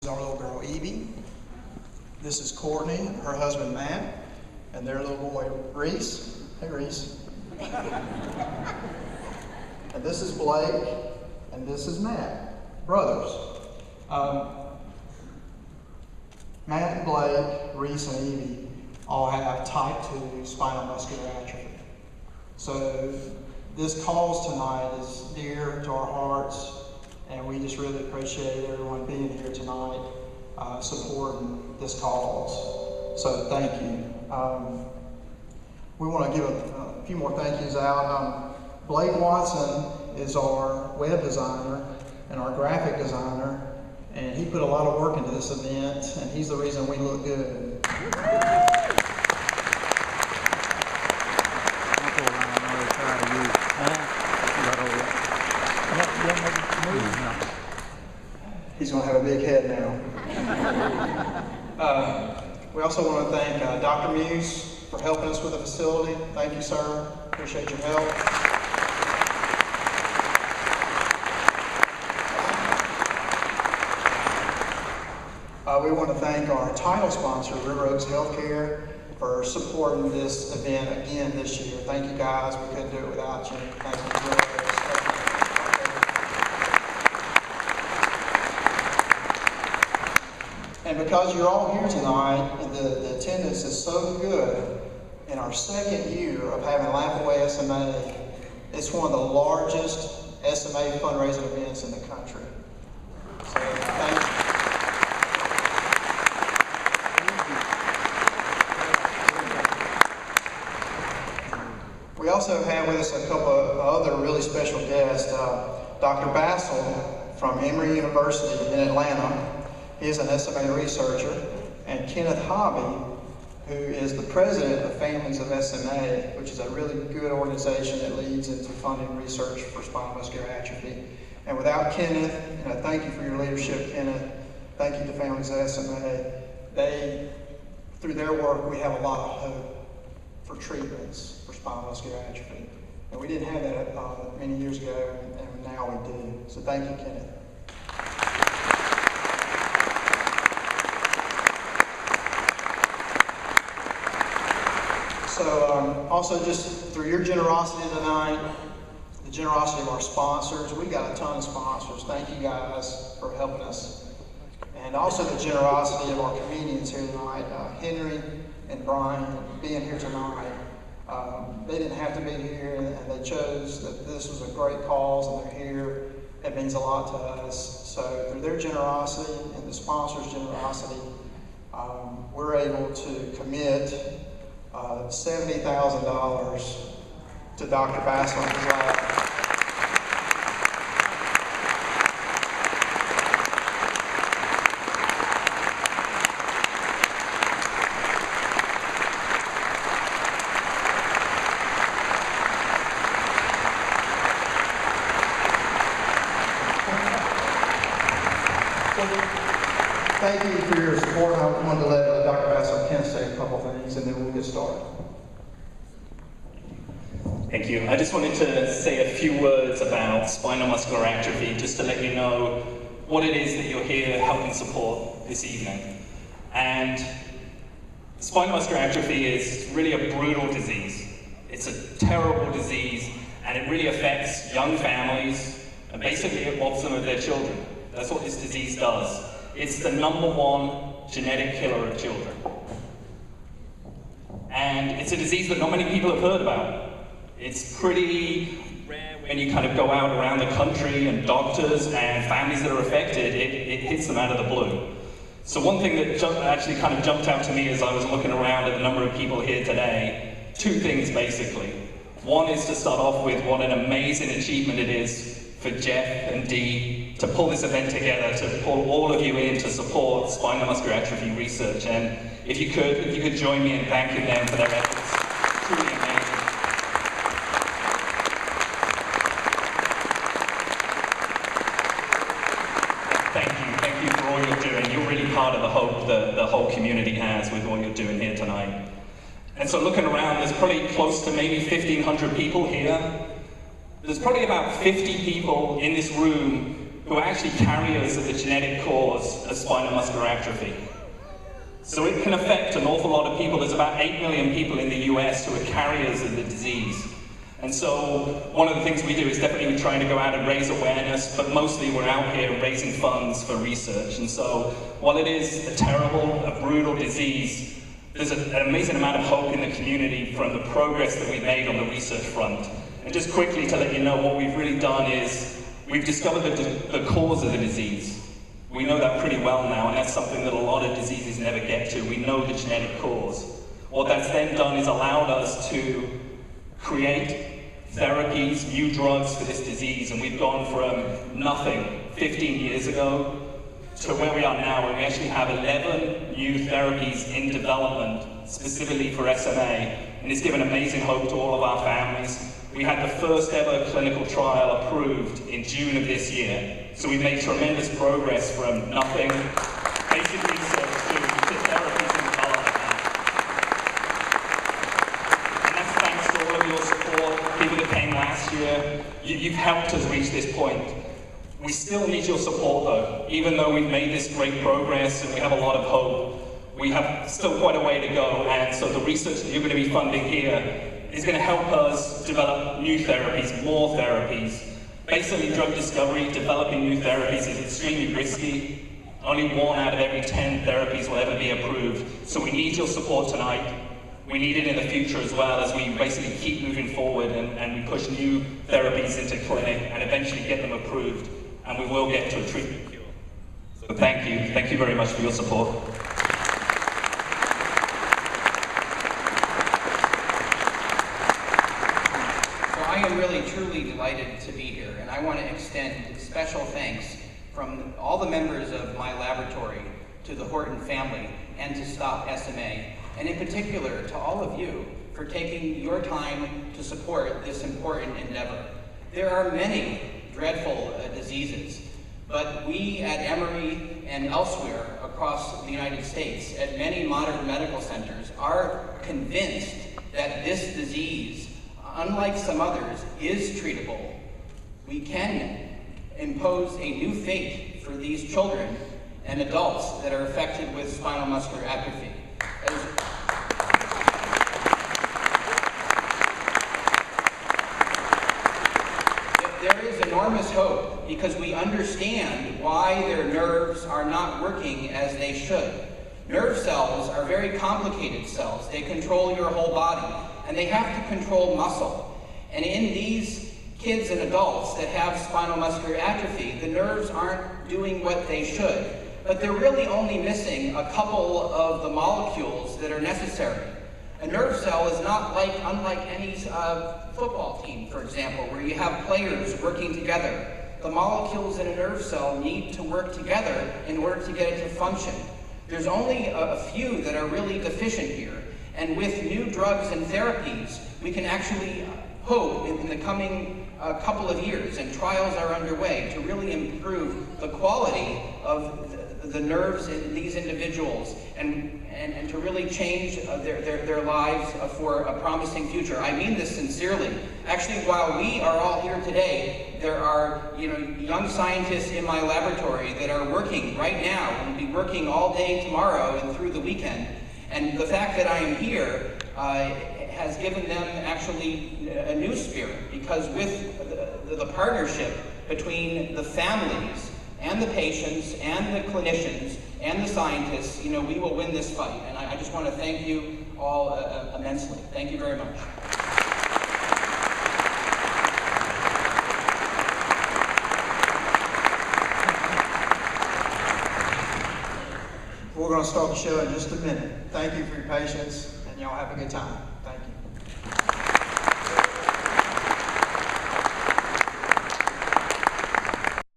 Our little girl Evie. This is Courtney and her husband Matt, and their little boy Reese. Hey Reese. And this is Blake, and this is Matt, brothers. Matt and Blake, Reese and Evie all have type 2 spinal muscular atrophy. So this cause tonight is dear to our hearts, and we just really appreciate everyone being here tonight, supporting this cause. So thank you. We want to give a few more thank yous out. Blake Watson is our web designer and our graphic designer, and he put a lot of work into this event, and he's the reason we look good. He's going to have a big head now. We also want to thank Dr. Muse for helping us with the facility. Thank you, sir. Appreciate your help. We want to thank our title sponsor, River Oaks Healthcare, for supporting this event again this year. Thank you, guys. We couldn't do it without you. Thank you, River Oaks. And because you're all here tonight, and the attendance is so good, in our second year of having Laugh Away SMA, it's one of the largest SMA fundraising events in the country. So thank you. We also have with us a couple of other really special guests. Dr. Bassell from Emory University in Atlanta. He is an SMA researcher, and Kenneth, who is the president of Families of SMA, which is a really good organization that leads into funding research for spinal muscular atrophy. And without Kenneth, thank you for your leadership, Kenneth. Thank you to Families of SMA. Through their work, we have a lot of hope for treatments for spinal muscular atrophy. And we didn't have that many years ago, and now we do. So thank you, Kenneth. So also just through your generosity tonight, the generosity of our sponsors, we got a ton of sponsors. Thank you guys for helping us. And also the generosity of our comedians here tonight, Henry and Brian being here tonight. They didn't have to be here, and they chose that this was a great cause, and they're here. It means a lot to us. So through their generosity and the sponsors' generosity, we're able to commit $70,000 to Dr. Bassell and his lab. Thank you for your support. I wanted to let Dr. Bassell and Kenneth say a couple things, and then we'll get started. Thank you. I just wanted to say a few words about spinal muscular atrophy, just to let you know what it is that you're here helping support this evening. And spinal muscular atrophy is really a brutal disease. It's a terrible disease, and it really affects young families, and basically it robs them of their children. That's what this disease does. It's the #1 genetic killer of children. And it's a disease that not many people have heard about. It's pretty rare when you kind of go out around the country and doctors and families that are affected, it hits them out of the blue. So one thing that actually kind of jumped out to me as I was looking around at the number of people here today, two things basically. One is to start off with what an amazing achievement it is for Jeff and Dee to pull this event together, to pull all of you in to support spinal muscular atrophy research. And if you could join me in thanking them for their efforts. Truly amazing. Thank you for all you're doing. You're really part of the hope that the whole community has with what you're doing here tonight. And so looking around, there's probably close to maybe 1,500 people here. There's probably about 50 people in this room who are actually carriers of the genetic cause of spinal muscular atrophy. So it can affect an awful lot of people. There's about 8 million people in the US who are carriers of the disease. And so one of the things we do is definitely we're trying to go out and raise awareness, but mostly we're out here raising funds for research. And so while it is a terrible, a brutal disease, there's an amazing amount of hope in the community from the progress that we've made on the research front. And just quickly to let you know, what we've really done is we've discovered the cause of the disease. We know that pretty well now, and that's something that a lot of diseases never get to. We know the genetic cause. What that's then done is allowed us to create therapies, new drugs for this disease, and we've gone from nothing 15 years ago to where we are now, and we actually have 11 new therapies in development specifically for SMA, and it's given amazing hope to all of our families. We had the first ever clinical trial approved in June of this year. So we made tremendous progress from nothing, basic research, to therapies in development. And that's thanks to all of your support, people that came last year. You've helped us reach this point. We still need your support though. Even though we've made this great progress and we have a lot of hope, we have still quite a way to go. And so the research that you're going to be funding here is going to help us develop new therapies, more therapies. Basically, drug discovery, developing new therapies is extremely risky. Only 1 out of every 10 therapies will ever be approved. So we need your support tonight. We need it in the future as well, as we basically keep moving forward and we push new therapies into clinic and eventually get them approved. And we will get to a treatment cure. So thank you. Thank you very much for your support. I am really, truly delighted to be here, and I want to extend special thanks from all the members of my laboratory to the Horton family and to Stop SMA, and in particular to all of you for taking your time to support this important endeavor. There are many dreadful diseases, but we at Emory and elsewhere across the United States at many modern medical centers are convinced that this disease, unlike some others, is treatable. We can impose a new fate for these children and adults that are affected with spinal muscular atrophy. There is enormous hope because we understand why their nerves are not working as they should. Nerve cells are very complicated cells. They control your whole body, and they have to control muscle. And in these kids and adults that have spinal muscular atrophy, the nerves aren't doing what they should. But they're really only missing a couple of the molecules that are necessary. A nerve cell is not unlike any football team, for example, where you have players working together. The molecules in a nerve cell need to work together in order to get it to function. There's only a few that are really deficient here. And with new drugs and therapies, we can actually hope in the coming couple of years, and trials are underway, to really improve the quality of the nerves in these individuals and to really change their lives for a promising future. I mean this sincerely. Actually, while we are all here today, there are young scientists in my laboratory that are working right now and will be working all day tomorrow and through the weekend. And the fact that I am here has given them actually a new spirit, because with the partnership between the families and the patients and the clinicians and the scientists, we will win this fight. And I just want to thank you all immensely. Thank you very much. We're going to start the show in just a minute. Thank you for your patience, and y'all have a good time. Thank you.